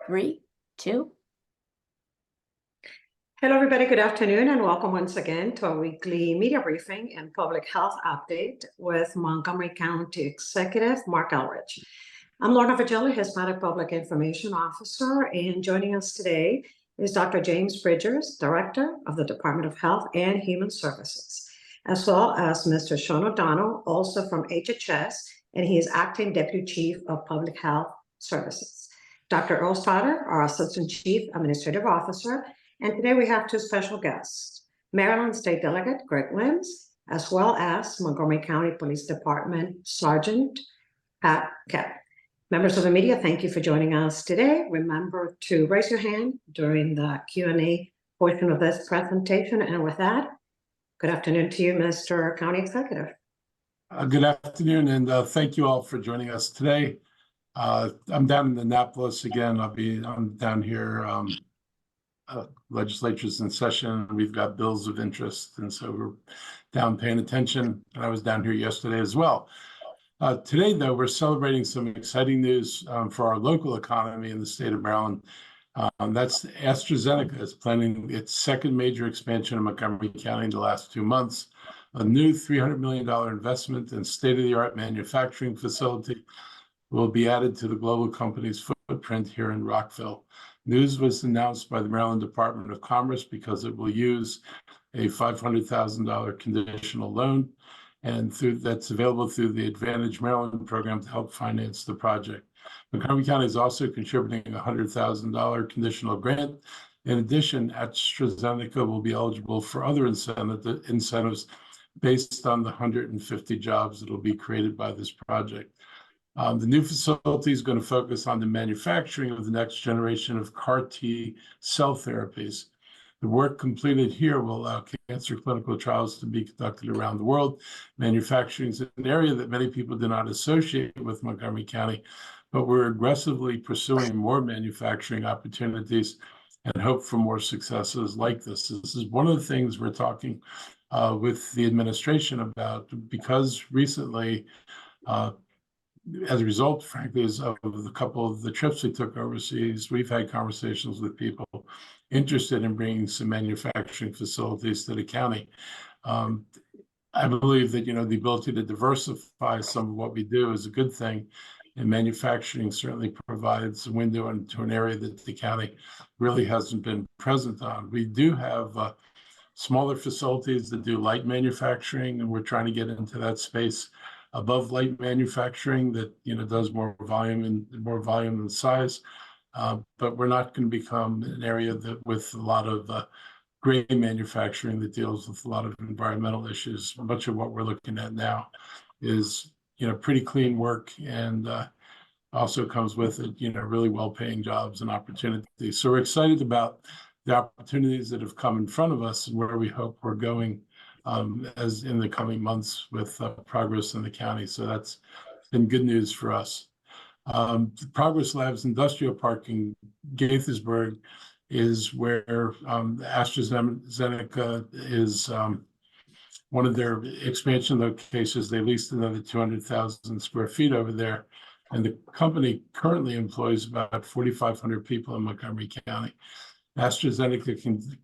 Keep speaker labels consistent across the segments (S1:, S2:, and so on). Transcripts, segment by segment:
S1: 3, 2.
S2: Hello, everybody. Good afternoon, and welcome once again to our weekly media briefing and public health update with Montgomery County Executive Marc Elrich. I'm Lorna Vigili, Hispanic Public Information Officer, and joining us today is Dr. James Bridgers, Director of the Department of Health and Human Services, as well as Mr. Sean O'Donnell, also from HHS, and he is Acting Deputy Chief of Public Health Services. Dr. Earl Stoddard, our Assistant Chief Administrative Officer, and today we have two special guests, Maryland State Delegate Greg Wims, as well as Montgomery County Police Department Sergeant Pat Kepp. Members of the media, thank you for joining us today. Remember to raise your hand during the Q&A portion of this presentation. And with that, good afternoon to you, Mr. County Executive.
S3: Good afternoon, and thank you all for joining us today. I'm down in Annapolis again. I'm down here. Legislature's in session. We've got bills of interest, and so we're down paying attention. And I was down here yesterday as well. Today, though, we're celebrating some exciting news for our local economy in the state of Maryland. That's AstraZeneca is planning its second major expansion in Montgomery County in the last 2 months. A new $300 million investment in state-of-the-art manufacturing facility will be added to the global company's footprint here in Rockville. News was announced by the Maryland Department of Commerce because it will use a $500,000 conditional loan, and that's available through the Advantage Maryland program to help finance the project. Montgomery County is also contributing a $100,000 conditional grant. In addition, AstraZeneca will be eligible for other incentives based on the 150 jobs that will be created by this project. The new facility is going to focus on the manufacturing of the next generation of CAR-T cell therapies. The work completed here will allow cancer clinical trials to be conducted around the world. Manufacturing is an area that many people do not associate with Montgomery County, but we're aggressively pursuing more manufacturing opportunities and hope for more successes like this. This is one of the things we're talking with the administration about, because recently, as a result, frankly, of a couple of the trips we took overseas, we've had conversations with people interested in bringing some manufacturing facilities to the county. I believe that, the ability to diversify some of what we do is a good thing, and manufacturing certainly provides a window into an area that the county really hasn't been present on. We do have smaller facilities that do light manufacturing, and we're trying to get into that space above light manufacturing that does more volume and size, but we're not going to become an area that with a lot of gray manufacturing that deals with a lot of environmental issues. Much of what we're looking at now is pretty clean work, and also comes with it really well-paying jobs and opportunities. So we're excited about the opportunities that have come in front of us and where we hope we're going as in the coming months with progress in the county. So that's been good news for us. The Progress Labs Industrial Park in Gaithersburg is where AstraZeneca is one of their expansion locations. They leased another 200,000 square feet over there. And the company currently employs about 4,500 people in Montgomery County. AstraZeneca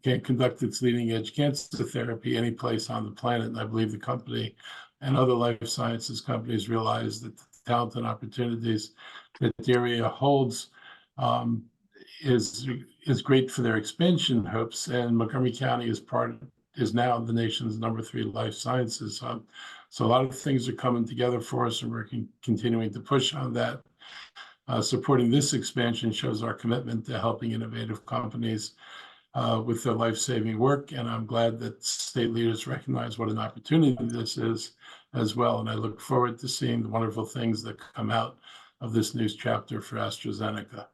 S3: can conduct its leading-edge cancer therapy any place on the planet, and I believe the company and other life sciences companies realize that the talent and opportunities that the area holds is great for their expansion hopes, and Montgomery County is now the nation's #3 life sciences hub. So a lot of things are coming together for us, and we're continuing to push on that. Supporting this expansion shows our commitment to helping innovative companies with their life-saving work, and I'm glad that state leaders recognize what an opportunity this is as well, and I look forward to seeing the wonderful things that come out of this news chapter for AstraZeneca.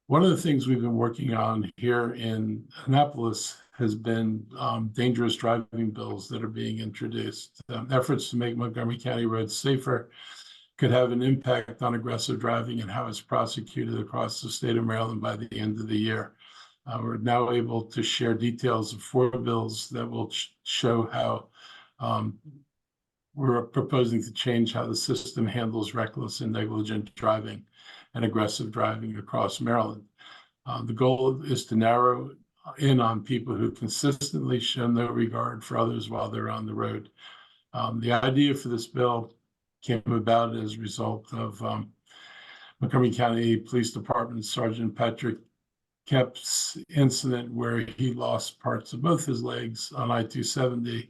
S3: One of the things we've been working on here in Annapolis has been dangerous driving bills that are being introduced. Efforts to make Montgomery County roads safer could have an impact on aggressive driving and how it's prosecuted across the state of Maryland by the end of the year. We're now able to share details of 4 bills that will show how we're proposing to change how the system handles reckless and negligent driving. and aggressive driving across Maryland. The goal is to narrow in on people who consistently show no regard for others while they're on the road. The idea for this bill came about as a result of Montgomery County Police Department Sergeant Patrick Kepp's incident where he lost parts of both his legs on I-270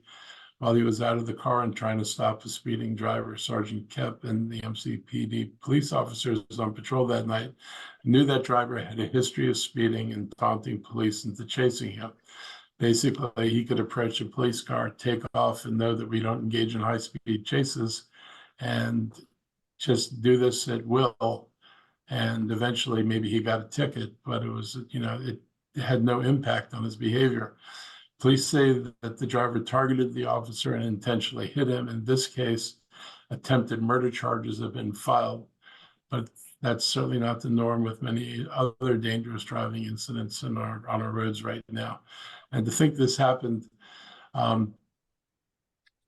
S3: while he was out of the car and trying to stop a speeding driver. Sergeant Kepp and the MCPD police officers on patrol that night knew that driver had a history of speeding and taunting police into chasing him. Basically, he could approach a police car, take off, and know that we don't engage in high-speed chases, and just do this at will. And eventually, maybe he got a ticket, but it was, it had no impact on his behavior. Police say that the driver targeted the officer and intentionally hit him. In this case, attempted murder charges have been filed, but that's certainly not the norm with many other dangerous driving incidents on our roads right now. And to think this happened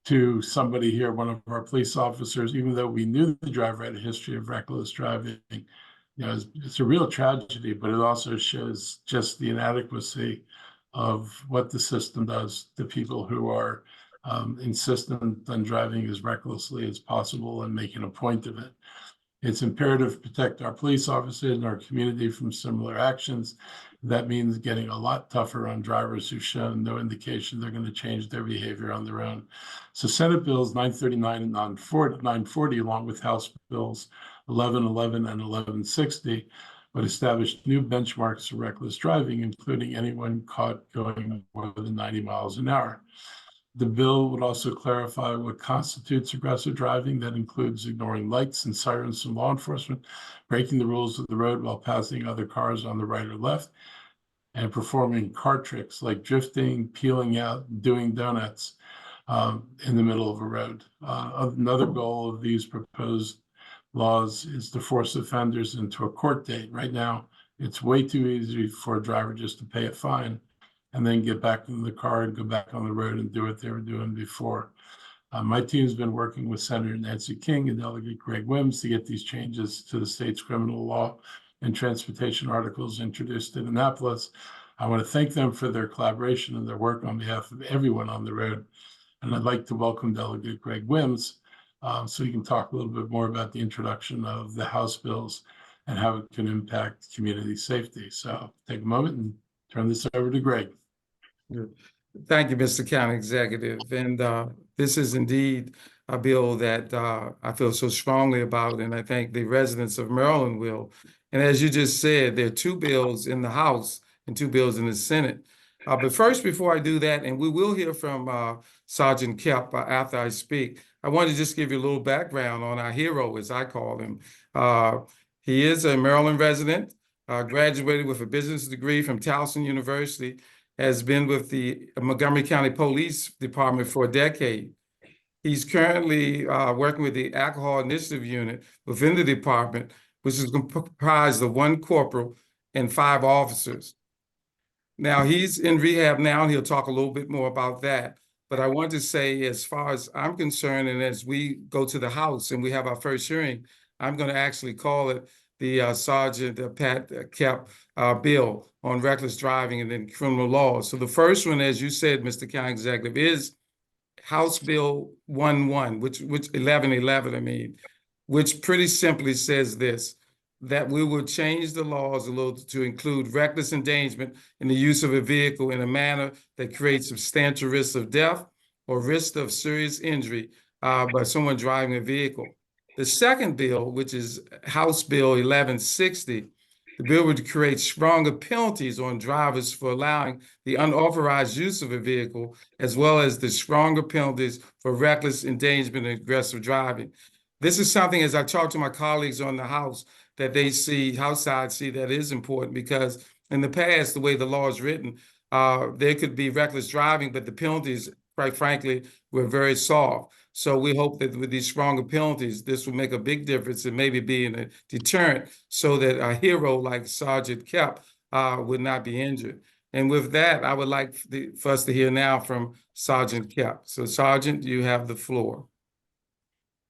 S3: to somebody here, one of our police officers, even though we knew the driver had a history of reckless driving, it's a real tragedy, but it also shows just the inadequacy of what the system does to people who are insistent on driving as recklessly as possible and making a point of it. It's imperative to protect our police officers and our community from similar actions. That means getting a lot tougher on drivers who've shown no indication they're going to change their behavior on their own. So Senate Bills 939 and 940, along with House Bills 1111 and 1160, would establish new benchmarks for reckless driving, including anyone caught going more than 90 miles an hour. The bill would also clarify what constitutes aggressive driving. That includes ignoring lights and sirens from law enforcement, breaking the rules of the road while passing other cars on the right or left, and performing car tricks like drifting, peeling out, doing donuts in the middle of a road. Another goal of these proposed laws is to force offenders into a court date. Right now, it's way too easy for a driver just to pay a fine and then get back in the car and go back on the road and do what they were doing before. My team's been working with Senator Nancy King and Delegate Greg Wims to get these changes to the state's criminal law and transportation articles introduced in Annapolis. I want to thank them for their collaboration and their work on behalf of everyone on the road. And I'd like to welcome Delegate Greg Wims so he can talk a little bit more about the introduction of the House bills and how it can impact community safety. So take a moment and turn this over to Greg.
S1: Thank you, Mr. County Executive. And this is indeed a bill that I feel so strongly about, and I think the residents of Maryland will. And as you just said, there are two bills in the House and two bills in the Senate. But first, before I do that, and we will hear from Sergeant Kepp after I speak, I want to just give you a little background on our hero, as I call him. He is a Maryland resident, graduated with a business degree from Towson University, has been with the Montgomery County Police Department for a decade. He's currently working with the Alcohol Initiative Unit within the department, which is comprised of 1 corporal and 5 officers. Now, he's in rehab now, and he'll talk a little bit more about that. But I want to say, as far as I'm concerned, and as we go to the House and we have our first hearing, I'm going to actually call it the Sergeant Pat Kepp bill on reckless driving and then criminal law. So the first one, as you said, Mr. County Executive, is House Bill 11, which 1111, I mean, which pretty simply says this, that we will change the laws a little to include reckless endangerment in the use of a vehicle in a manner that creates substantial risk of death or risk of serious injury by someone driving a vehicle. The second bill, which is House Bill 1160, the bill would create stronger penalties on drivers for allowing the unauthorized use of a vehicle, as well as the stronger penalties for reckless endangerment and aggressive driving. This is something, as I talk to my colleagues on the House, that they see, House side see that is important, because in the past, the way the law is written, there could be reckless driving, but the penalties, quite frankly, were very soft. So we hope that with these stronger penalties, this will make a big difference and maybe be a deterrent so that a hero like Sergeant Kepp would not be injured. And with that, I would like for us to hear now from Sergeant Kepp. So Sergeant, you have the floor.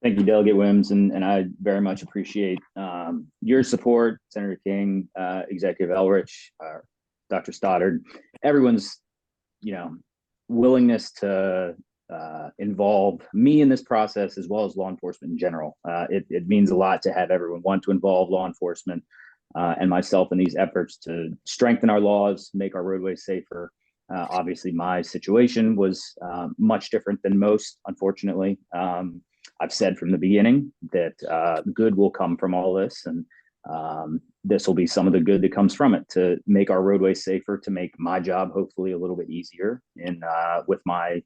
S4: Thank you, Delegate Wims, and I very much appreciate your support, Senator King, Executive Elrich, Dr. Stoddard, everyone's, willingness to involve me in this process as well as law enforcement in general. It means a lot to have everyone want to involve law enforcement and myself in these efforts to strengthen our laws, make our roadways safer. Obviously, my situation was much different than most, unfortunately. I've said from the beginning that good will come from all this, and this will be some of the good that comes from it to make our roadways safer, to make my job hopefully a little bit easier in with my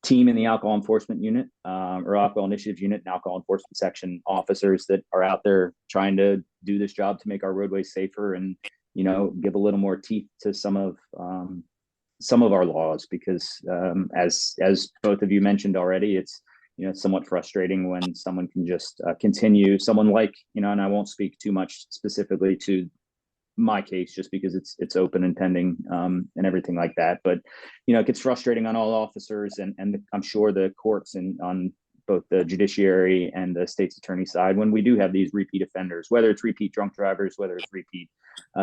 S4: team in the alcohol enforcement unit or alcohol initiatives unit and alcohol enforcement section officers that are out there trying to do this job to make our roadways safer and, give a little more teeth to some of our laws, because as both of you mentioned already, it's somewhat frustrating when someone can just continue, someone like, and I won't speak too much specifically to my case just because it's open and pending and everything like that, but it gets frustrating on all officers, and I'm sure the courts and on both the judiciary and the state's attorney side, when we do have these repeat offenders, whether it's repeat drunk drivers, whether it's repeat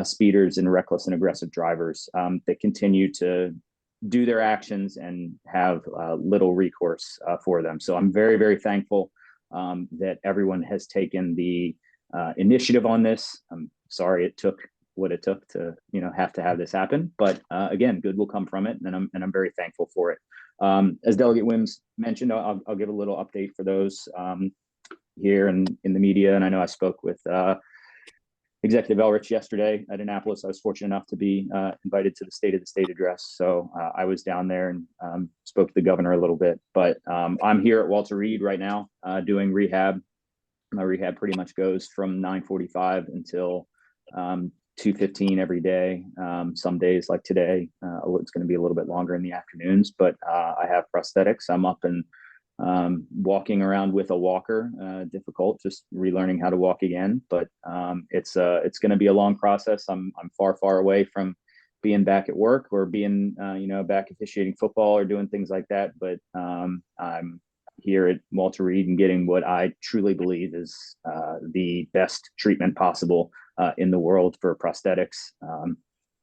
S4: speeders and reckless and aggressive drivers that continue to do their actions and have little recourse for them. So I'm very, very thankful that everyone has taken the initiative on this. I'm sorry it took what it took to have to have this happen, but again, good will come from it, and I'm very thankful for it. As Delegate Wims mentioned, I'll give a little update for those here and in the media, and I know I spoke with Executive Elrich yesterday at Annapolis. I was fortunate enough to be invited to the State of the State address, so I was down there and spoke to the governor a little bit. But I'm here at Walter Reed right now doing rehab. My rehab pretty much goes from 9:45 until 2:15 every day. Some days like today, it's going to be a little bit longer in the afternoons, but I have prosthetics. I'm up and walking around with a walker, difficult, just relearning how to walk again, but it's going to be a long process. I'm far away from being back at work or being back officiating football or doing things like that, but I'm here at Walter Reed and getting what I truly believe is the best treatment possible in the world for prosthetics,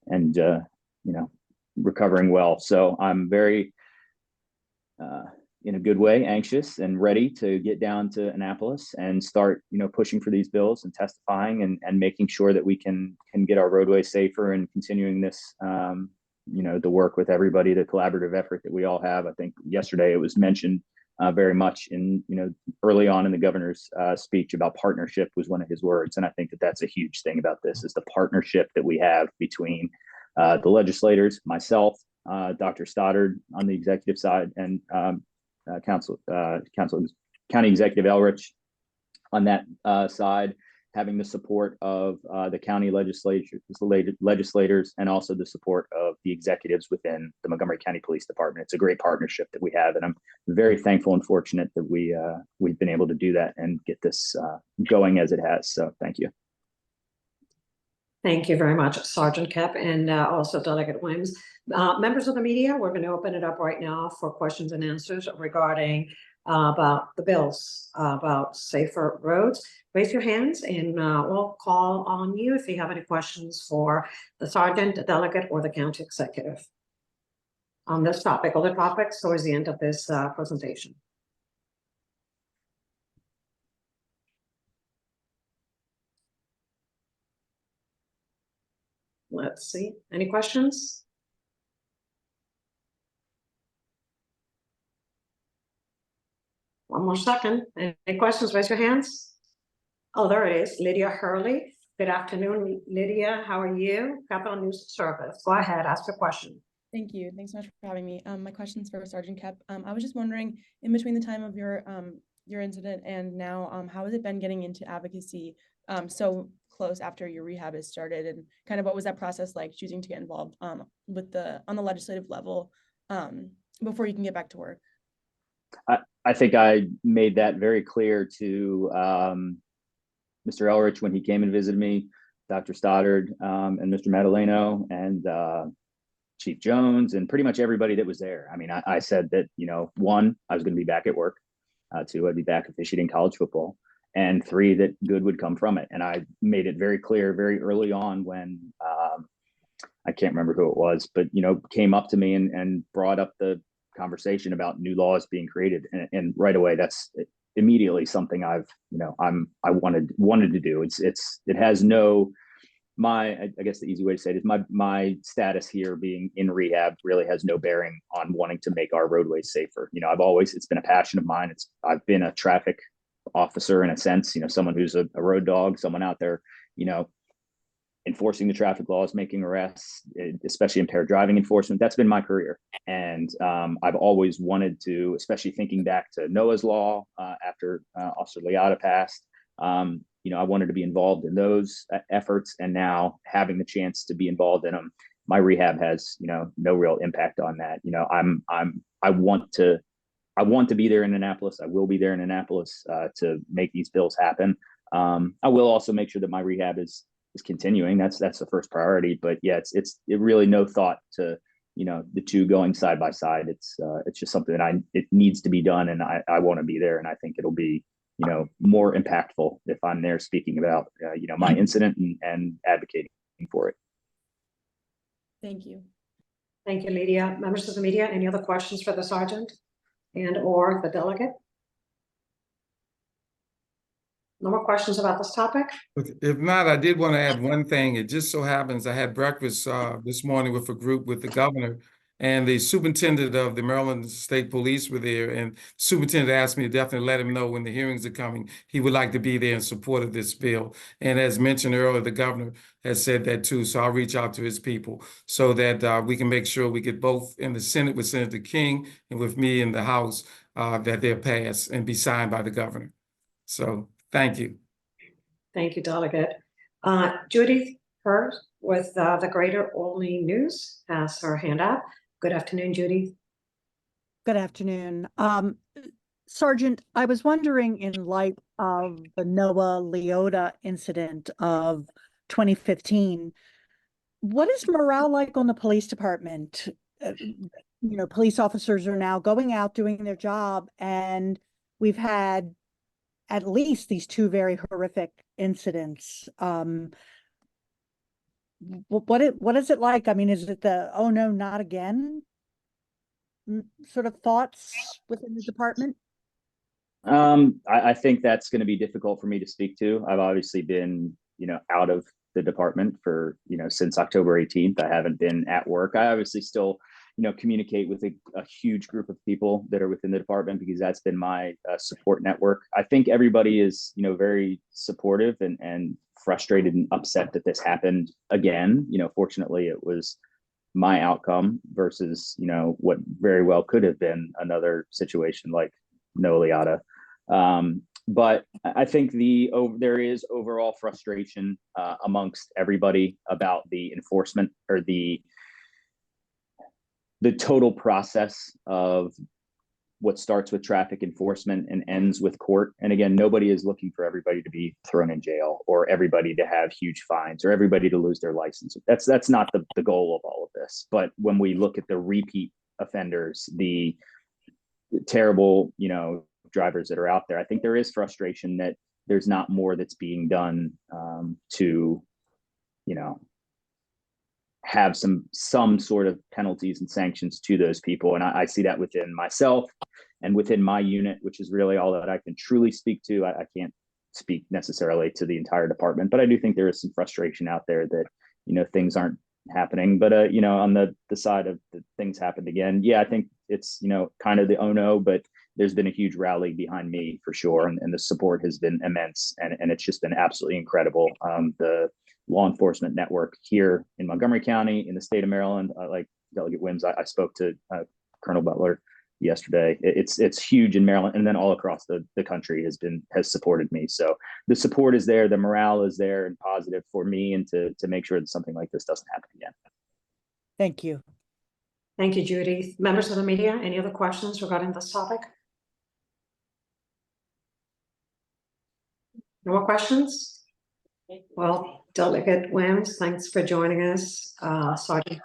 S4: and recovering well. So I'm very in a good way, anxious and ready to get down to Annapolis and start, pushing for these bills and testifying and making sure that we can get our roadways safer and continuing this, the work with everybody, the collaborative effort that we all have. I think yesterday it was mentioned very much in, early on in the governor's speech about partnership was one of his words. And I think that that's a huge thing about this, is the partnership that we have between the legislators, myself, Dr. Stoddard on the executive side, and County Executive Elrich on that side, having the support of the county legislators, and also the support of the executives within the Montgomery County Police Department. It's a great partnership that we have, and I'm very thankful and fortunate that we've been able to do that and get this going as it has. So thank you.
S2: Thank you very much, Sergeant Kepp, and also Delegate Wims. Members of the media, we're going to open it up right now for questions and answers regarding about the bills, about safer roads. Raise your hands and we'll call on you if you have any questions for the sergeant, the delegate, or the county executive on this topic. Other topics towards the end of this presentation. Let's see. Any questions? One more second. Any questions? Raise your hands. Oh, there it is. Lydia Hurley. Good afternoon, Lydia. How are you? Capital News Service. Go ahead. Ask your question.
S5: Thank you. Thanks so much for having me. My question's for Sergeant Kepp. I was just wondering, in between the time of your incident and now, how has it been getting into advocacy so close after your rehab has started, and kind of what was that process like, choosing to get involved on the legislative level before you can get back to work?
S4: I think I made that very clear to Mr. Elrich when he came and visited me, Dr. Stoddard, and Mr. Madaleno, and Chief Jones, and pretty much everybody that was there. I mean, I said that, one, I was going to be back at work. 2, I'd be back officiating college football, and 3, that good would come from it. And I made it very clear very early on when I can't remember who it was, but came up to me and brought up the conversation about new laws being created, and right away that's immediately something I wanted to do. It has no, I guess the easy way to say it is my status here being in rehab really has no bearing on wanting to make our roadways safer. It's been a passion of mine. I've been a traffic officer in a sense, someone who's a road dog, someone out there, enforcing the traffic laws, making arrests, especially impaired driving enforcement. That's been my career. And I've always wanted to, especially thinking back to Noah's Law after Officer Liotta passed, I wanted to be involved in those efforts. And now having the chance to be involved in them, my rehab has, no real impact on that. I want to be there in Annapolis. I will be there in Annapolis to make these bills happen. I will also make sure that my rehab is continuing. That's the first priority. But yeah, it's really no thought to, the two going side by side. It's just something that it needs to be done, and I want to be there, and I think it'll be, more impactful if I'm there speaking about, my incident and advocating for it.
S5: Thank you.
S2: Thank you, Lydia. Members of the media, any other questions for the sergeant and or the delegate? No more questions about this topic?
S1: If not, I did want to add one thing. It just so happens I had breakfast this morning with a group with the governor, and the superintendent of the Maryland State Police were there, and the superintendent asked me to definitely let him know when the hearings are coming, he would like to be there in support of this bill. And as mentioned earlier, the governor has said that too. So I'll reach out to his people so that we can make sure we get both in the Senate with Senator King and with me in the House, that they're passed and be signed by the governor. So thank you.
S2: Thank you, Delegate. Judy Hurd with the Greater Olney News has her hand up. Good afternoon, Judy.
S6: Good afternoon. Sergeant, I was wondering, in light of the Noah Liotta incident of 2015, what is morale like on the police department? Police officers are now going out doing their job, and we've had at least these 2 very horrific incidents. What is it like? I mean, is it the, oh no, not again sort of thoughts within the department?
S4: I think that's going to be difficult for me to speak to. I've obviously been, out of the department for, since October 18th. I haven't been at work. I obviously still, communicate with a huge group of people that are within the department, because that's been my support network. I think everybody is, very supportive and frustrated and upset that this happened again. Fortunately, it was my outcome versus, what very well could have been another situation like Noah Liotta. But I think there is overall frustration amongst everybody about the enforcement or the total process of what starts with traffic enforcement and ends with court. And again, nobody is looking for everybody to be thrown in jail or everybody to have huge fines or everybody to lose their license. That's not the goal of all of this. But when we look at the repeat offenders, the terrible, drivers that are out there, I think there is frustration that there's not more that's being done to, have some sort of penalties and sanctions to those people. And I see that within myself and within my unit, which is really all that I can truly speak to. I can't speak necessarily to the entire department, but I do think there is some frustration out there that, things aren't happening. But, on the side of the things happened again, yeah, I think it's, kind of the oh no, but there's been a huge rally behind me for sure. And the support has been immense. And it's just been absolutely incredible. The law enforcement network here in Montgomery County, in the state of Maryland, like Delegate Wims, I spoke to Colonel Butler yesterday. It's huge in Maryland, and then all across the country has supported me. So the support is there, the morale is there and positive for me, and to make sure that something like this doesn't happen again.
S6: Thank you.
S2: Thank you, Judy. Members of the media, any other questions regarding this topic? No more questions? Well, Delegate Wims, thanks for joining us. Sergeant,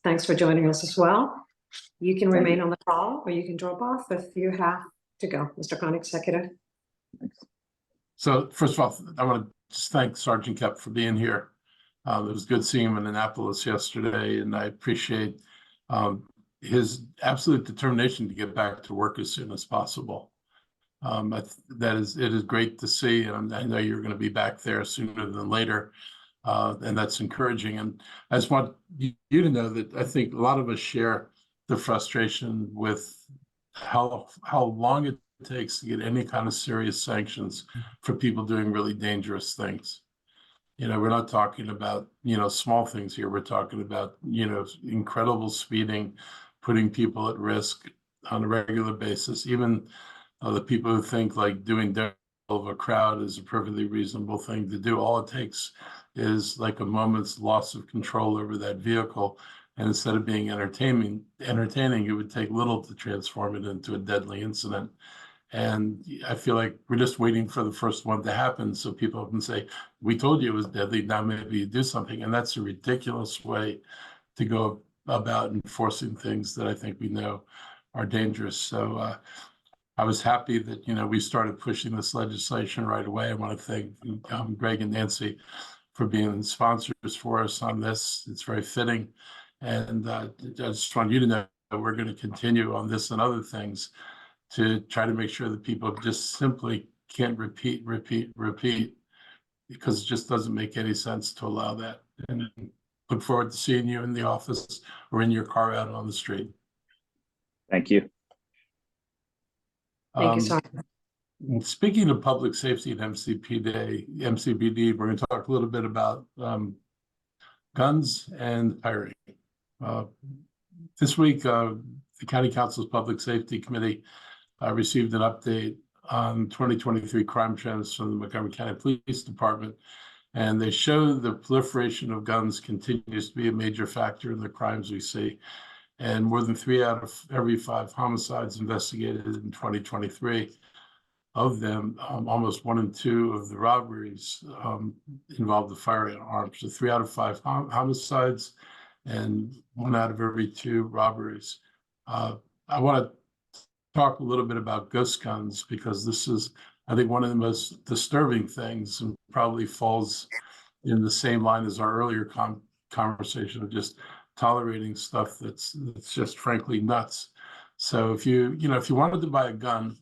S2: thanks for joining us as well. You can remain on the call or you can drop off if you have to go. Mr. County Executive.
S3: So first of all, I want to just thank Sergeant Kepp for being here. It was good seeing him in Annapolis yesterday, and I appreciate his absolute determination to get back to work as soon as possible. It is great to see, and I know you're going to be back there sooner than later, and that's encouraging. And I just want you to know that I think a lot of us share the frustration with how long it takes to get any kind of serious sanctions for people doing really dangerous things. You know, we're not talking about, small things here. We're talking about, incredible speeding, putting people at risk on a regular basis. Even the people who think like doing double of a crowd is a perfectly reasonable thing to do. All it takes is like a moment's loss of control over that vehicle. And instead of being entertaining, it would take little to transform it into a deadly incident. And I feel like we're just waiting for the first one to happen so people can say, we told you it was deadly, now maybe you do something. And that's a ridiculous way to go about enforcing things that I think we know are dangerous. So I was happy that, we started pushing this legislation right away. I want to thank Greg and Nancy for being sponsors for us on this. It's very fitting. And I just want you to know that we're going to continue on this and other things to try to make sure that people just simply can't repeat, because it just doesn't make any sense to allow that. And look forward to seeing you in the office or in your car out on the street.
S4: Thank you.
S2: Thank you, Sergeant.
S3: Speaking of public safety and MCPD, we're going to talk a little bit about guns and hiring. This week, the County Council's Public Safety Committee received an update on 2023 crime trends from the Montgomery County Police Department, and they show the proliferation of guns continues to be a major factor in the crimes we see. And more than 3 out of every 5 homicides investigated in 2023, of them, almost 1 in 2 of the robberies involved the firearms. So 3 out of 5 homicides and 1 out of every 2 robberies. I want to talk a little bit about ghost guns, because this is, I think, one of the most disturbing things, and probably falls in the same line as our earlier conversation of just tolerating stuff that's just frankly nuts. So if you wanted to buy a gun,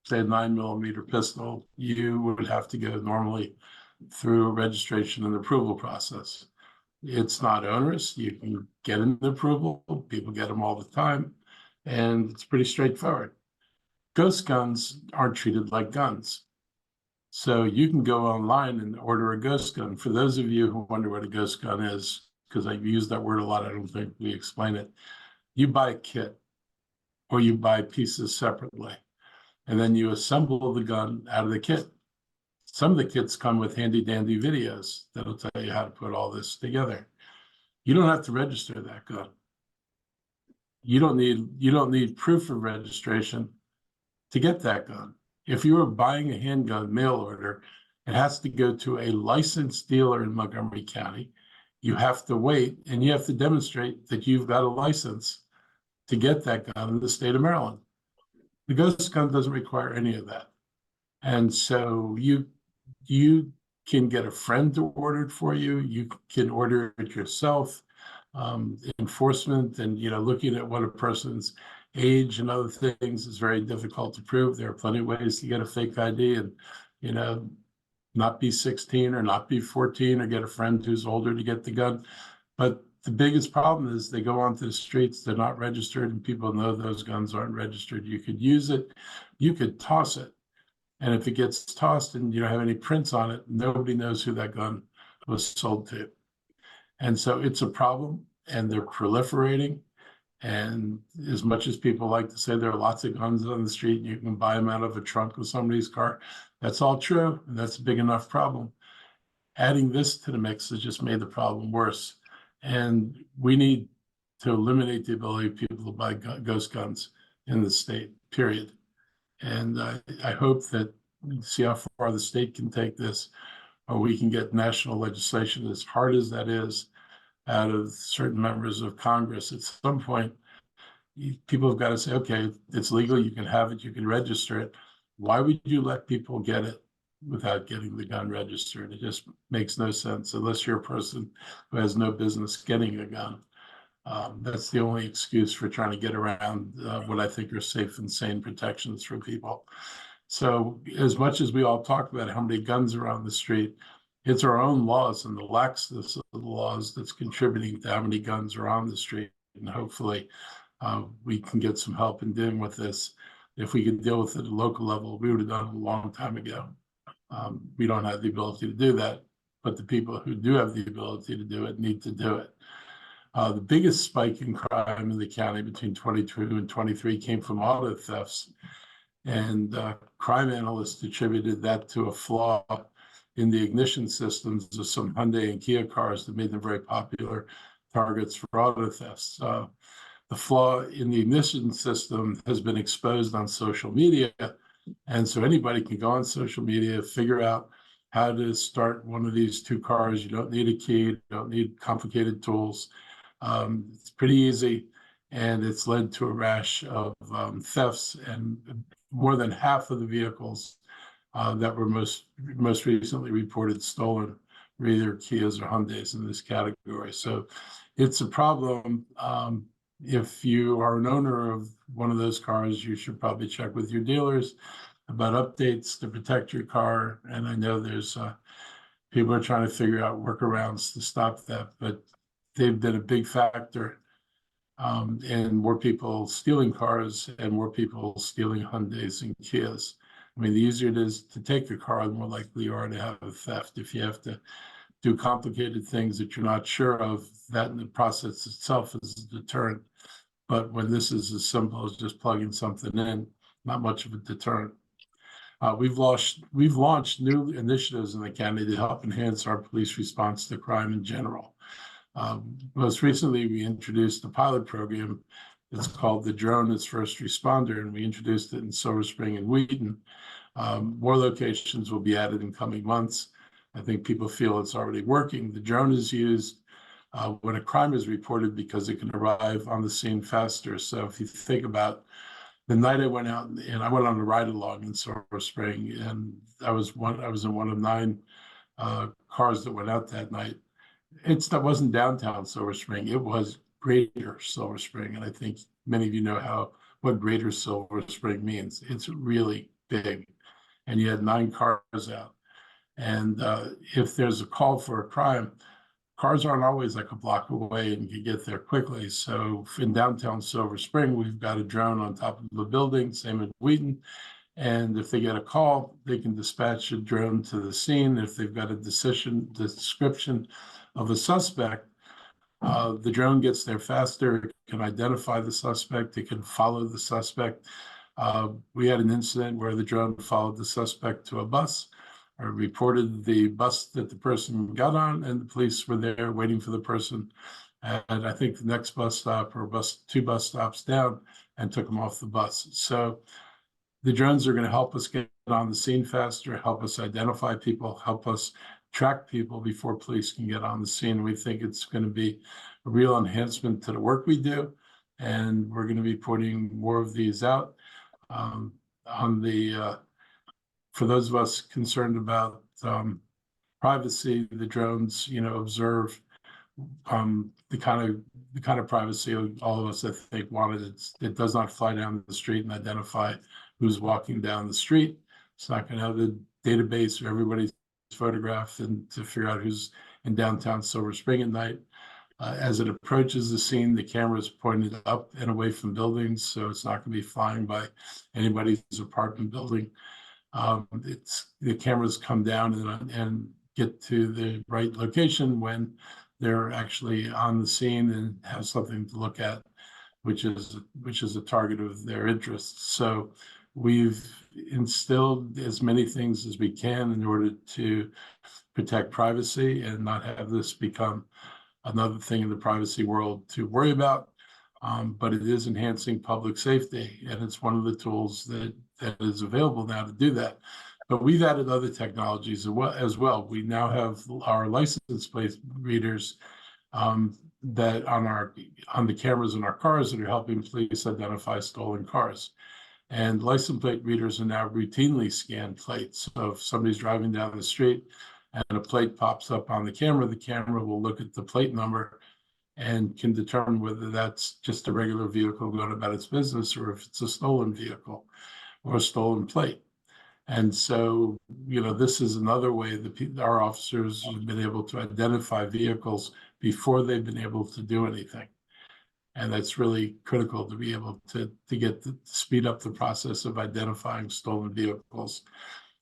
S3: say a 9mm pistol, you would have to go normally through a registration and approval process. It's not onerous. You can get an approval. People get them all the time, and it's pretty straightforward. Ghost guns aren't treated like guns. So you can go online and order a ghost gun. For those of you who wonder what a ghost gun is, because I've used that word a lot, I don't think we explain it. You buy a kit, or you buy pieces separately, and then you assemble the gun out of the kit. Some of the kits come with handy dandy videos that'll tell you how to put all this together. You don't have to register that gun. You don't need proof of registration to get that gun. If you are buying a handgun mail order, it has to go to a licensed dealer in Montgomery County. You have to wait, and you have to demonstrate that you've got a license to get that gun in the state of Maryland. The ghost gun doesn't require any of that. And so you can get a friend to order it for you. You can order it yourself. Enforcement and, looking at what a person's age and other things is very difficult to prove. There are plenty of ways to get a fake ID and, not be 16 or not be 14 or get a friend who's older to get the gun. But the biggest problem is they go onto the streets, they're not registered, and people know those guns aren't registered. You could use it, you could toss it. And if it gets tossed and you don't have any prints on it, nobody knows who that gun was sold to. And so it's a problem, and they're proliferating. And as much as people like to say there are lots of guns on the street, you can buy them out of a trunk of somebody's car. That's all true, and that's a big enough problem. Adding this to the mix has just made the problem worse. And we need to eliminate the ability of people to buy ghost guns in the state, period. And I hope that we see how far the state can take this, or we can get national legislation, as hard as that is, out of certain members of Congress. At some point, people have got to say, okay, it's legal, you can have it, you can register it. Why would you let people get it without getting the gun registered? It just makes no sense unless you're a person who has no business getting a gun. That's the only excuse for trying to get around what I think are safe and sane protections for people. So as much as we all talk about how many guns are on the street, it's our own laws and the laxness of the laws that's contributing to how many guns are on the street. And hopefully we can get some help in dealing with this. If we could deal with it at a local level, we would have done it a long time ago. We don't have the ability to do that, but the people who do have the ability to do it need to do it. The biggest spike in crime in the county between 22 and 23 came from auto thefts. And crime analysts attributed that to a flaw in the ignition systems of some Hyundai and Kia cars that made them very popular targets for auto thefts. The flaw in the ignition system has been exposed on social media. And so anybody can go on social media, figure out how to start one of these two cars. You don't need a key, you don't need complicated tools. It's pretty easy, and it's led to a rash of thefts, and more than half of the vehicles that were most recently reported stolen were either Kias or Hyundais in this category. So it's a problem. If you are an owner of one of those cars, you should probably check with your dealers about updates to protect your car. And I know there's people are trying to figure out workarounds to stop that, but they've been a big factor in more people stealing cars and more people stealing Hyundais and Kias. I mean, the easier it is to take a car, the more likely you are to have a theft. If you have to do complicated things that you're not sure of, that in the process itself is a deterrent. But when this is as simple as just plugging something in, not much of a deterrent. We've launched new initiatives in the county to help enhance our police response to crime in general. Most recently, we introduced a pilot program. It's called the Drone as First Responder, and we introduced it in Silver Spring and Wheaton. More locations will be added in coming months. I think people feel it's already working. The drone is used when a crime is reported because it can arrive on the scene faster. So if you think about the night I went out and I went on a ride along in Silver Spring, and I was in one of 9 cars that went out that night. That wasn't downtown Silver Spring. It was Greater Silver Spring, and I think many of you know what Greater Silver Spring means. It's really big, and you had 9 cars out. And if there's a call for a crime, cars aren't always like a block away and you get there quickly. So in downtown Silver Spring, we've got a drone on top of the building, same in Wheaton. And if they get a call, they can dispatch a drone to the scene. If they've got a description of a suspect, the drone gets there faster, it can identify the suspect, it can follow the suspect. We had an incident where the drone followed the suspect to a bus, or reported the bus that the person got on, and the police were there waiting for the person. And I think the next bus stop or 2 bus stops down, and took them off the bus. So the drones are going to help us get on the scene faster, help us identify people, help us track people before police can get on the scene. We think it's going to be a real enhancement to the work we do, and we're going to be putting more of these out. For those of us concerned about privacy, the drones, observe the kind of privacy all of us, I think, wanted. It does not fly down the street and identify who's walking down the street. It's not going to have the database of everybody's photograph and to figure out who's in downtown Silver Spring at night. As it approaches the scene, the camera is pointed up and away from buildings, so it's not going to be flying by anybody's apartment building. The cameras come down and get to the right location when they're actually on the scene and have something to look at, which is a target of their interest. So we've instilled as many things as we can in order to protect privacy and not have this become another thing in the privacy world to worry about. But it is enhancing public safety, and it's one of the tools that is available now to do that. But we've added other technologies as well. We now have our license plate readers that on the cameras in our cars that are helping police identify stolen cars. And license plate readers are now routinely scan plates. So if somebody's driving down the street and a plate pops up on the camera will look at the plate number and can determine whether that's just a regular vehicle going about its business or if it's a stolen vehicle or a stolen plate. And so, this is another way that our officers have been able to identify vehicles before they've been able to do anything. And that's really critical to be able to speed up the process of identifying stolen vehicles.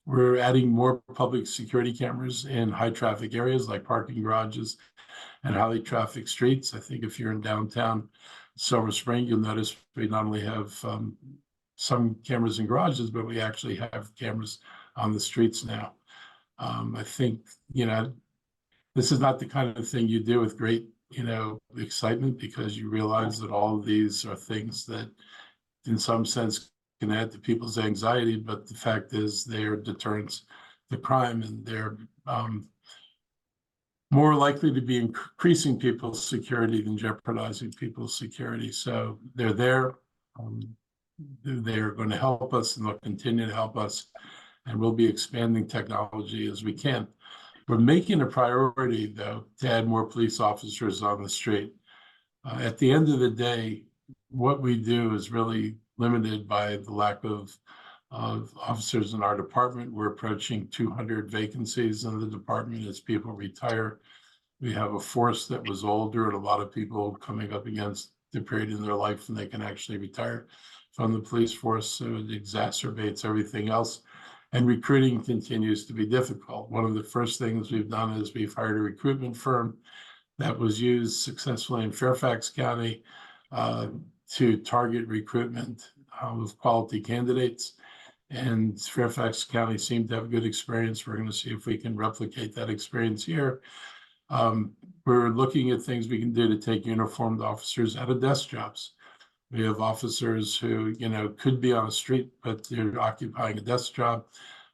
S3: We're adding more public security cameras in high traffic areas like parking garages and highly trafficked streets. I think if you're in downtown Silver Spring, you'll notice we not only have some cameras in garages, but we actually have cameras on the streets now. I think, this is not the kind of thing you do with great, excitement, because you realize that all of these are things that in some sense can add to people's anxiety, but the fact is they're deterrents to crime, and they're more likely to be increasing people's security than jeopardizing people's security. So they're there. They're going to help us, and they'll continue to help us, and we'll be expanding technology as we can. We're making a priority, though, to add more police officers on the street. At the end of the day, what we do is really limited by the lack of officers in our department. We're approaching 200 vacancies in the department as people retire. We have a force that was older, and a lot of people coming up against the period in their life when they can actually retire from the police force, so it exacerbates everything else. And recruiting continues to be difficult. One of the first things we've done is we've hired a recruitment firm that was used successfully in Fairfax County to target recruitment of quality candidates. And Fairfax County seemed to have a good experience. We're going to see if we can replicate that experience here. We're looking at things we can do to take uniformed officers out of desk jobs. We have officers who, could be on a street, but they're occupying a desk job.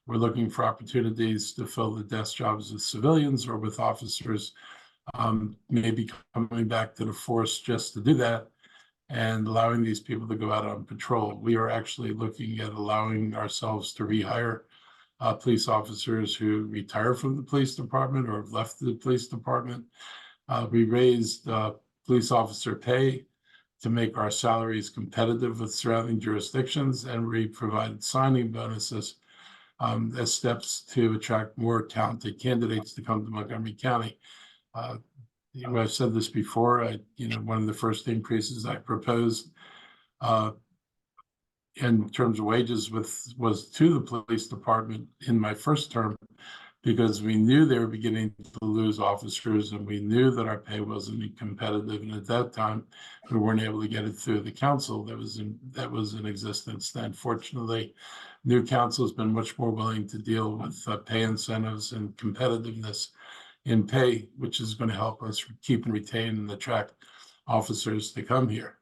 S3: We're looking for opportunities to fill the desk jobs with civilians or with officers, maybe coming back to the force just to do that and allowing these people to go out on patrol. We are actually looking at allowing ourselves to rehire police officers who retire from the police department or have left the police department. We raised police officer pay to make our salaries competitive with surrounding jurisdictions, and we provided signing bonuses as steps to attract more talented candidates to come to Montgomery County. I've said this before. One of the first increases I proposed in terms of wages was to the police department in my first term, because we knew they were beginning to lose officers, and we knew that our pay wasn't competitive. And at that time, we weren't able to get it through the council that was in existence then. Fortunately, new council has been much more willing to deal with pay incentives and competitiveness in pay, which is going to help us keep and retain and attract officers to come here.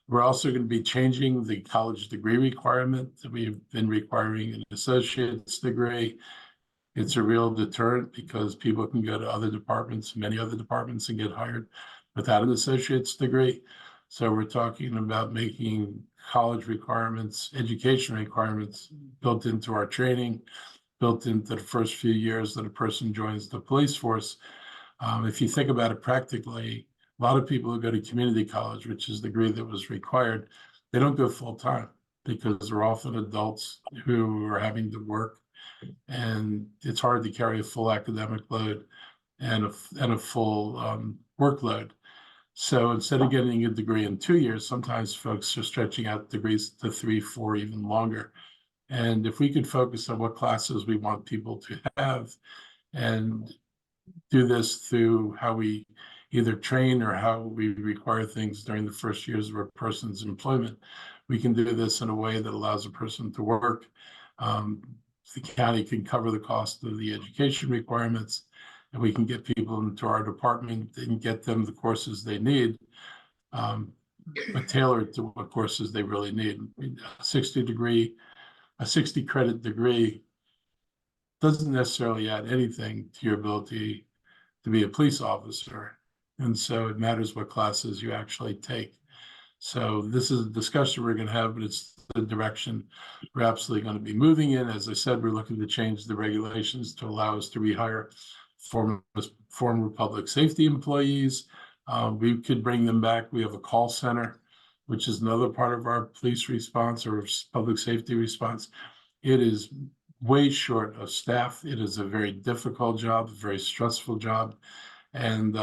S3: We're also going to be changing the college degree requirement. We've been requiring an associate's degree. It's a real deterrent because people can go to other departments, many other departments, and get hired without an associate's degree. So we're talking about making college requirements, education requirements built into our training, built into the first few years that a person joins the police force. If you think about it practically, a lot of people who go to community college, which is the degree that was required, they don't go full time because they're often adults who are having to work. And it's hard to carry a full academic load and a full workload. So instead of getting a degree in 2 years, sometimes folks are stretching out degrees to 3, 4, even longer. And if we could focus on what classes we want people to have and do this through how we either train or how we require things during the first years of a person's employment, we can do this in a way that allows a person to work. The county can cover the cost of the education requirements, and we can get people into our department and get them the courses they need, but tailored to what courses they really need. A 60 credit degree doesn't necessarily add anything to your ability to be a police officer. And so it matters what classes you actually take. So this is a discussion we're going to have, but it's the direction we're absolutely going to be moving in. As I said, we're looking to change the regulations to allow us to rehire former public safety employees. We could bring them back. We have a call center, which is another part of our police response or public safety response. It is way short of staff. It is a very difficult job, a very stressful job. And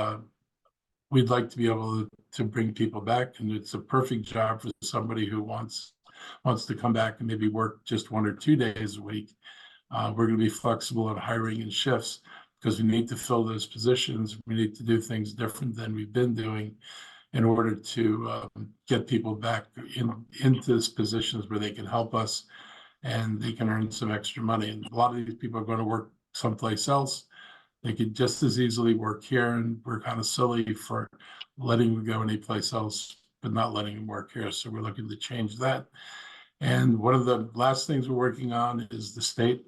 S3: we'd like to be able to bring people back. And it's a perfect job for somebody who wants to come back and maybe work just 1 or 2 days a week. We're going to be flexible in hiring and shifts because we need to fill those positions. We need to do things different than we've been doing in order to get people back into these positions where they can help us and they can earn some extra money. And a lot of these people are going to work someplace else. They could just as easily work here, and we're kind of silly for letting them go anyplace else, but not letting them work here. So we're looking to change that. And one of the last things we're working on is the state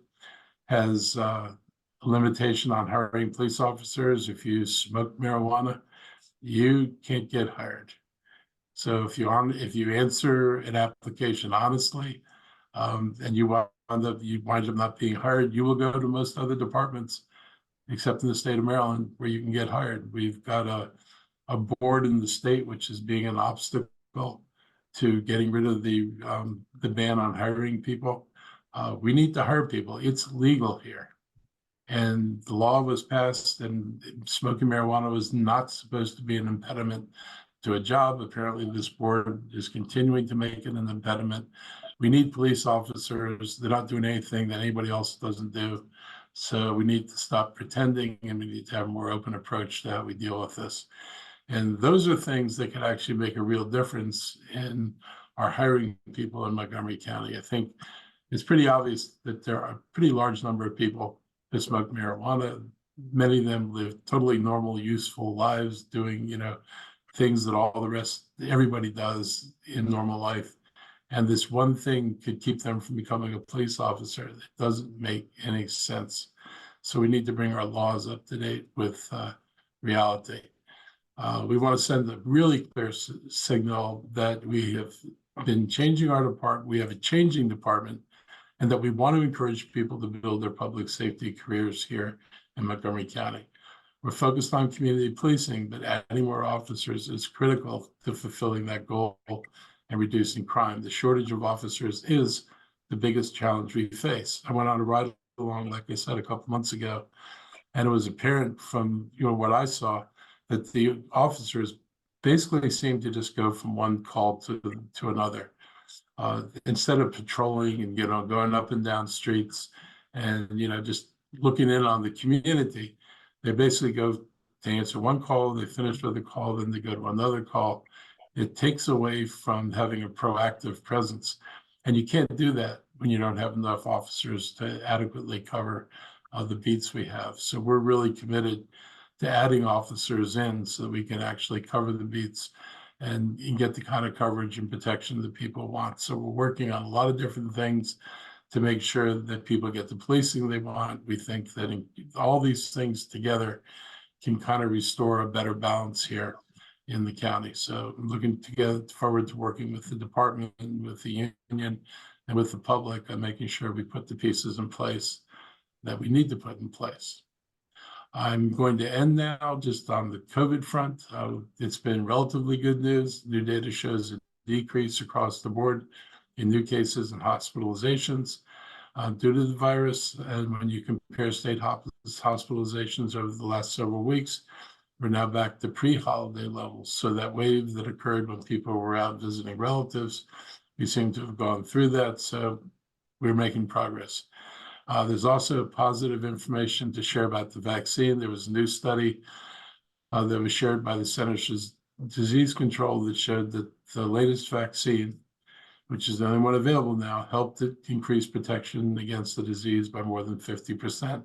S3: has a limitation on hiring police officers. If you smoke marijuana, you can't get hired. So if you answer an application honestly, and you wind up not being hired, you will go to most other departments, except in the state of Maryland, where you can get hired. We've got a board in the state which is being an obstacle to getting rid of the ban on hiring people. We need to hire people. It's legal here. And the law was passed, and smoking marijuana was not supposed to be an impediment to a job. Apparently, this board is continuing to make it an impediment. We need police officers. They're not doing anything that anybody else doesn't do. So we need to stop pretending, and we need to have a more open approach to how we deal with this. And those are things that could actually make a real difference in our hiring people in Montgomery County. I think it's pretty obvious that there are a pretty large number of people who smoke marijuana. Many of them live totally normal, useful lives, doing, things that everybody does in normal life. And this one thing could keep them from becoming a police officer. That doesn't make any sense. So we need to bring our laws up to date with reality. We want to send a really clear signal that we have been changing our department. We have a changing department, and that we want to encourage people to build their public safety careers here in Montgomery County. We're focused on community policing, but adding more officers is critical to fulfilling that goal and reducing crime. The shortage of officers is the biggest challenge we face. I went on a ride along, like I said, a couple months ago, and it was apparent from what I saw that the officers basically seemed to just go from one call to another. Instead of patrolling and going up and down streets and just looking in on the community, they basically go to answer one call, they finish with a call, then they go to another call. It takes away from having a proactive presence, and you can't do that when you don't have enough officers to adequately cover the beats we have. So we're really committed to adding officers in so that we can actually cover the beats and get the kind of coverage and protection that people want. So we're working on a lot of different things to make sure that people get the policing they want. We think that all these things together can kind of restore a better balance here in the county. So I'm looking forward to working with the department, with the union, and with the public on making sure we put the pieces in place that we need to put in place. I'm going to end now just on the COVID front. It's been relatively good news. New data shows a decrease across the board in new cases and hospitalizations due to the virus. And when you compare state hospitalizations over the last several weeks, we're now back to pre-holiday levels. So that wave that occurred when people were out visiting relatives, we seem to have gone through that. So we're making progress. There's also positive information to share about the vaccine. There was a new study that was shared by the Centers for Disease Control that showed that the latest vaccine, which is the only one available now, helped to increase protection against the disease by more than 50%.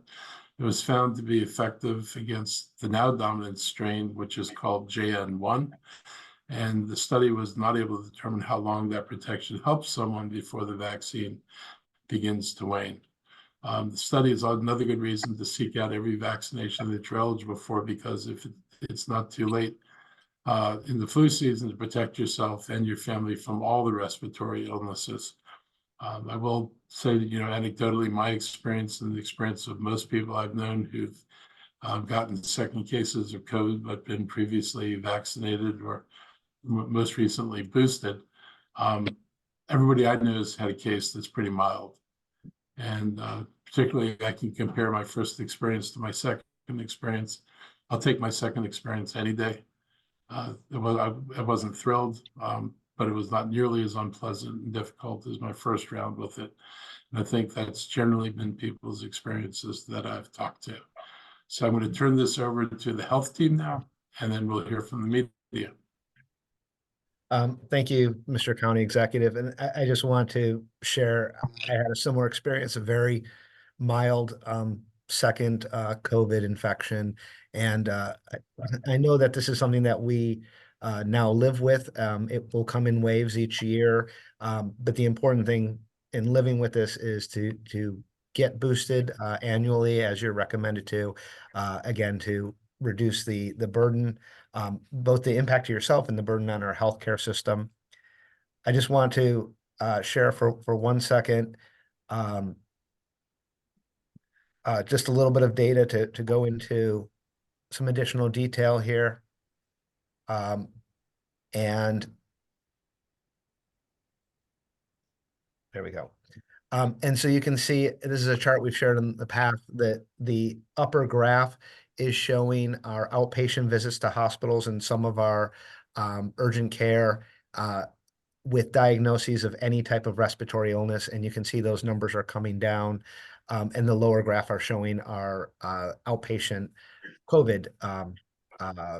S3: It was found to be effective against the now dominant strain, which is called JN1. And the study was not able to determine how long that protection helps someone before the vaccine begins to wane. The study is another good reason to seek out every vaccination that you're eligible for, because if it's not too late in the flu season to protect yourself and your family from all the respiratory illnesses. I will say that, anecdotally, my experience and the experience of most people I've known who've gotten second cases of COVID, but been previously vaccinated or most recently boosted. Everybody I know has had a case that's pretty mild. And particularly, I can compare my first experience to my second experience. I'll take my second experience any day. I wasn't thrilled, but it was not nearly as unpleasant and difficult as my first round with it. And I think that's generally been people's experiences that I've talked to. So I'm going to turn this over to the health team now, and then we'll hear from the media.
S7: Thank you, Mr. County Executive. And I just want to share, I had a similar experience, a very mild second COVID infection. And I know that this is something that we now live with. It will come in waves each year. But the important thing in living with this is to get boosted annually as you're recommended to, again, to reduce the burden, both the impact to yourself and the burden on our healthcare system. I just want to share for 1 second, just a little bit of data to go into some additional detail here. And there we go. And so you can see, this is a chart we've shared in the past, that the upper graph is showing our outpatient visits to hospitals and some of our urgent care with diagnoses of any type of respiratory illness. And you can see those numbers are coming down. And the lower graph are showing our outpatient COVID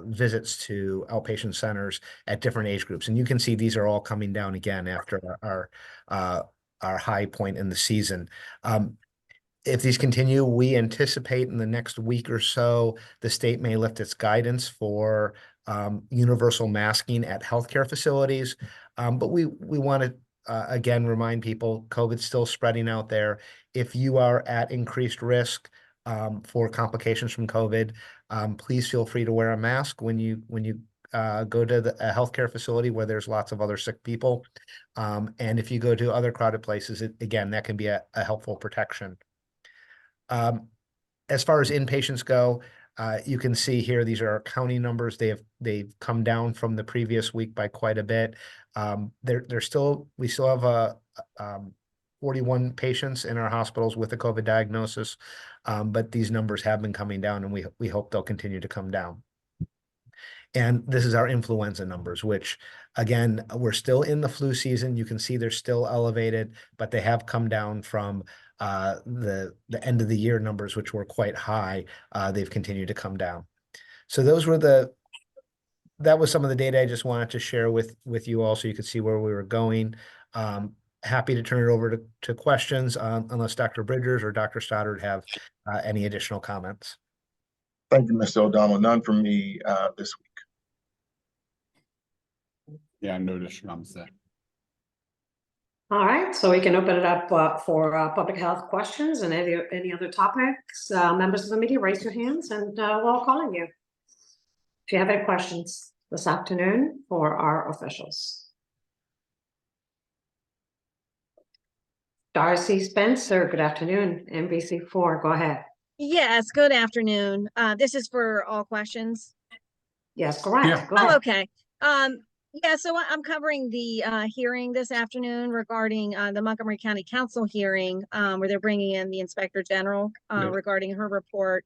S7: visits to outpatient centers at different age groups. And you can see these are all coming down again after our high point in the season. If these continue, we anticipate in the next week or so, the state may lift its guidance for universal masking at healthcare facilities. But we want to, again, remind people, COVID's still spreading out there. If you are at increased risk for complications from COVID, please feel free to wear a mask when you go to a healthcare facility where there's lots of other sick people. And if you go to other crowded places, again, that can be a helpful protection. As far as inpatients go, you can see here, these are our county numbers. They've come down from the previous week by quite a bit. We still have 41 patients in our hospitals with a COVID diagnosis, but these numbers have been coming down, and we hope they'll continue to come down. And this is our influenza numbers, which, again, we're still in the flu season. You can see they're still elevated, but they have come down from the end of the year numbers, which were quite high. They've continued to come down. So that was some of the data I just wanted to share with you all, so you could see where we were going. Happy to turn it over to questions, unless Dr. Bridgers or Dr. Stoddard have any additional comments.
S8: Thank you, Mr. O'Donnell. None from me this week.
S9: Yeah, no additional comments there.
S2: All right, so we can open it up for public health questions and any other topics. Members of the media, raise your hands and we'll call on you if you have any questions this afternoon for our officials. Darcy Spencer, good afternoon, NBC4, go ahead.
S10: Yes, good afternoon. This is for all questions.
S2: Yes, correct.
S3: Yeah.
S2: Go ahead.
S10: Oh, okay. Yeah, so I'm covering the hearing this afternoon regarding the Montgomery County Council hearing, where they're bringing in the Inspector General regarding her report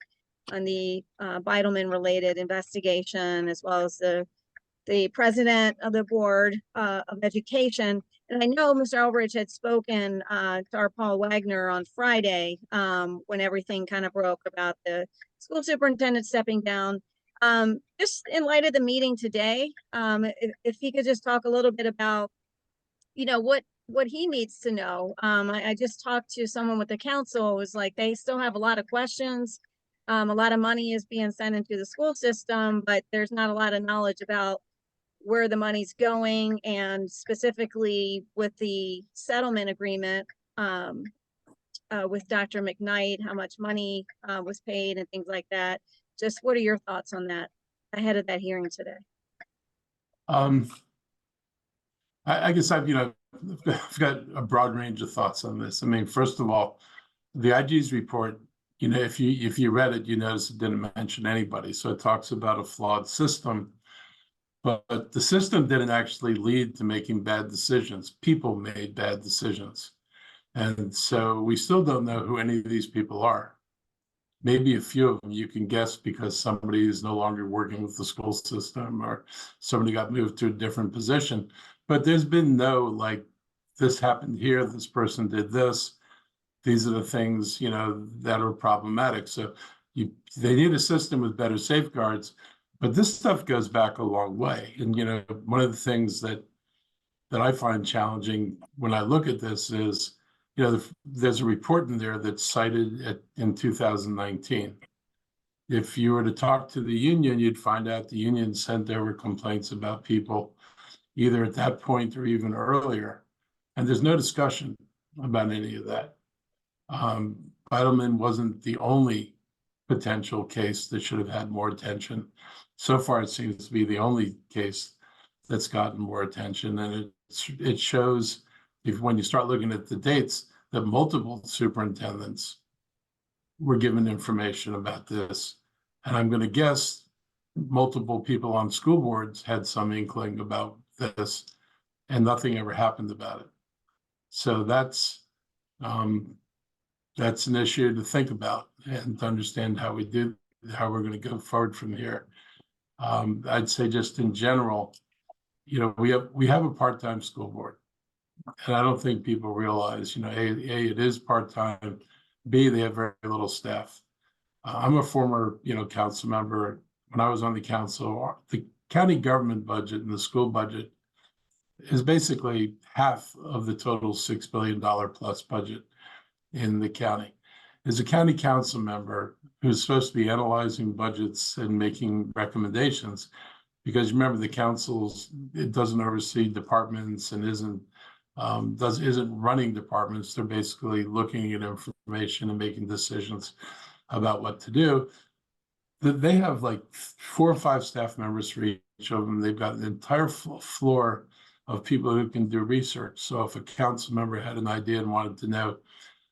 S10: on the Beidelman related investigation, as well as the president of the Board of Education. And I know Mr. Elrich had spoken to our Paul Wagner on Friday when everything kind of broke about the school superintendent stepping down. Just in light of the meeting today, if he could just talk a little bit about, what he needs to know. I just talked to someone with the council. It was like they still have a lot of questions. A lot of money is being sent into the school system, but there's not a lot of knowledge about where the money's going, and specifically with the settlement agreement with Dr. McKnight, how much money was paid and things like that. Just what are your thoughts on that ahead of that hearing today?
S3: I guess I've got a broad range of thoughts on this. I mean, first of all, the IG's report, if you read it, you notice it didn't mention anybody. So it talks about a flawed system, but the system didn't actually lead to making bad decisions. People made bad decisions. And so we still don't know who any of these people are. Maybe a few of them you can guess because somebody is no longer working with the school system or somebody got moved to a different position. But there's been no, like, this happened here, this person did this. These are the things, that are problematic. So they need a system with better safeguards, but this stuff goes back a long way. And, one of the things that I find challenging when I look at this is, there's a report in there that's cited in 2019. If you were to talk to the union, you'd find out the union said there were complaints about people either at that point or even earlier. And there's no discussion about any of that. Vitalman wasn't the only potential case that should have had more attention. So far, it seems to be the only case that's gotten more attention. And it shows, when you start looking at the dates, that multiple superintendents were given information about this. And I'm going to guess multiple people on school boards had some inkling about this, and nothing ever happened about it. So that's an issue to think about and to understand how we're going to go forward from here. I'd say just in general, we have a part-time school board, and I don't think people realize, A, it is part-time, B, they have very little staff. I'm a former, council member. When I was on the council, the county government budget and the school budget is basically half of the total $6 billion plus budget in the county. As a county council member who's supposed to be analyzing budgets and making recommendations, because remember, the it doesn't oversee departments and isn't running departments. They're basically looking at information and making decisions about what to do. They have like 4 or 5 staff members for each of them. They've got an entire floor of people who can do research. So if a council member had an idea and wanted to know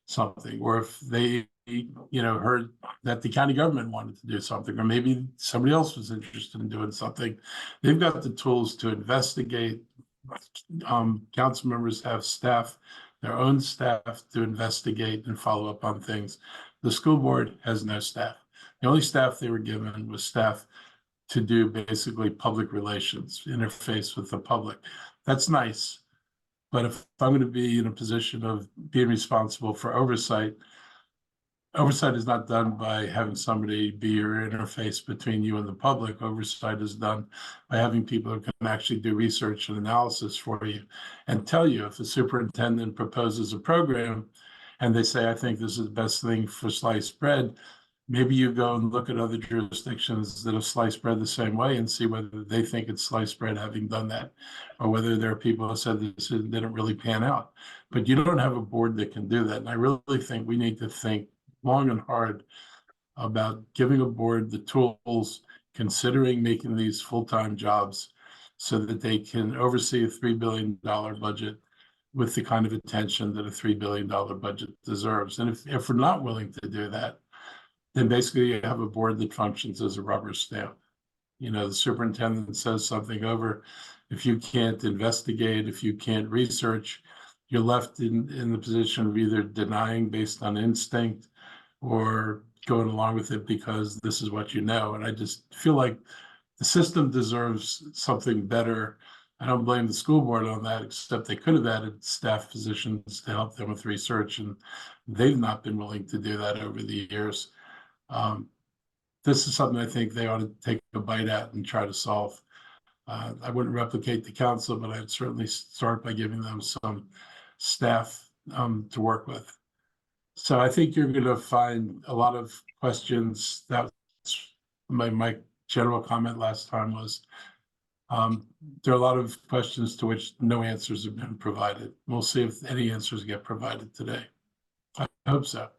S3: something, or if they heard that the county government wanted to do something, or maybe somebody else was interested in doing something, they've got the tools to investigate. Council members have their own staff to investigate and follow up on things. The school board has no staff. The only staff they were given was staff to do basically public relations, interface with the public. That's nice. But if I'm going to be in a position of being responsible for oversight is not done by having somebody be your interface between you and the public. Oversight is done by having people who can actually do research and analysis for you and tell you if a superintendent proposes a program and they say, I think this is the best thing for sliced bread. Maybe you go and look at other jurisdictions that have sliced bread the same way and see whether they think it's sliced bread having done that, or whether there are people who said this didn't really pan out. But you don't have a board that can do that. And I really think we need to think long and hard about giving a board the tools, considering making these full-time jobs so that they can oversee a $3 billion budget with the kind of attention that a $3 billion budget deserves. And if we're not willing to do that, then basically you have a board that functions as a rubber stamp. The superintendent says something over. If you can't investigate, if you can't research, you're left in the position of either denying based on instinct or going along with it because this is what you know. And I just feel like the system deserves something better. I don't blame the school board on that, except they could have added staff positions to help them with research, and they've not been willing to do that over the years. This is something I think they ought to take a bite at and try to solve. I wouldn't replicate the council, but I'd certainly start by giving them some staff to work with. So I think you're going to find a lot of questions. That's my general comment last time was there are a lot of questions to which no answers have been provided. We'll see if any answers get provided today. I hope so.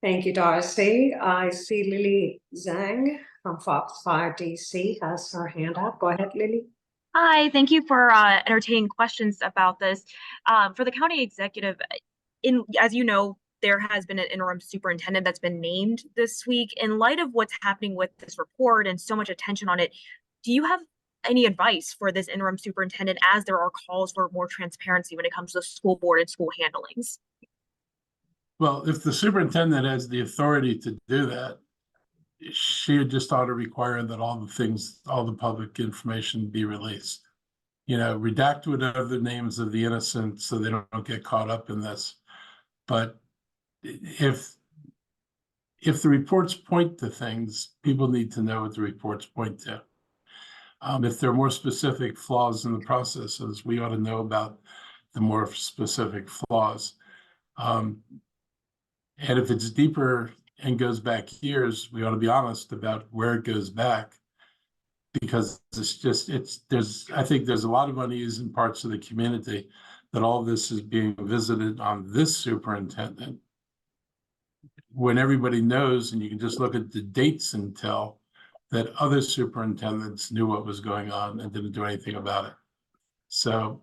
S2: Thank you, Darcy. I see Lily Zhang from Fox 5 DC has her hand up. Go ahead, Lily.
S11: Hi, thank you for entertaining questions about this. For the county executive, as you know, there has been an interim superintendent that's been named this week. In light of what's happening with this report and so much attention on it, do you have any advice for this interim superintendent as there are calls for more transparency when it comes to the school board and school handlings?
S3: Well, if the superintendent has the authority to do that, she just ought to require that all the public information be released. You know, redact whatever the names of the innocent so they don't get caught up in this. But if the reports point to things, people need to know what the reports point to. If there are more specific flaws in the processes, we ought to know about the more specific flaws. And if it's deeper and goes back years, we ought to be honest about where it goes back, because I think there's a lot of unease in parts of the community that all this is being visited on this superintendent, when everybody knows, and you can just look at the dates and tell that other superintendents knew what was going on and didn't do anything about it. So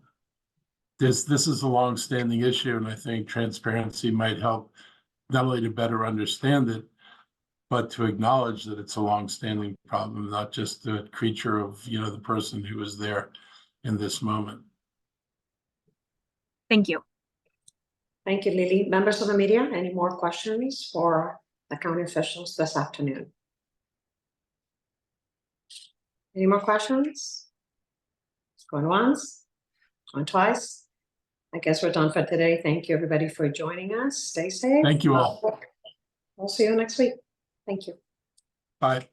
S3: this is a long-standing issue, and I think transparency might help not only to better understand it, but to acknowledge that it's a long-standing problem, not just the creature of, you know, the person who was there in this moment.
S11: Thank you.
S2: Thank you, Lily. Members of the media, any more questions for the county officials this afternoon? Any more questions? Going once, going twice. I guess we're done for today. Thank you, everybody, for joining us. Stay safe.
S3: Thank you all.
S2: We'll see you next week. Thank you.
S3: Bye.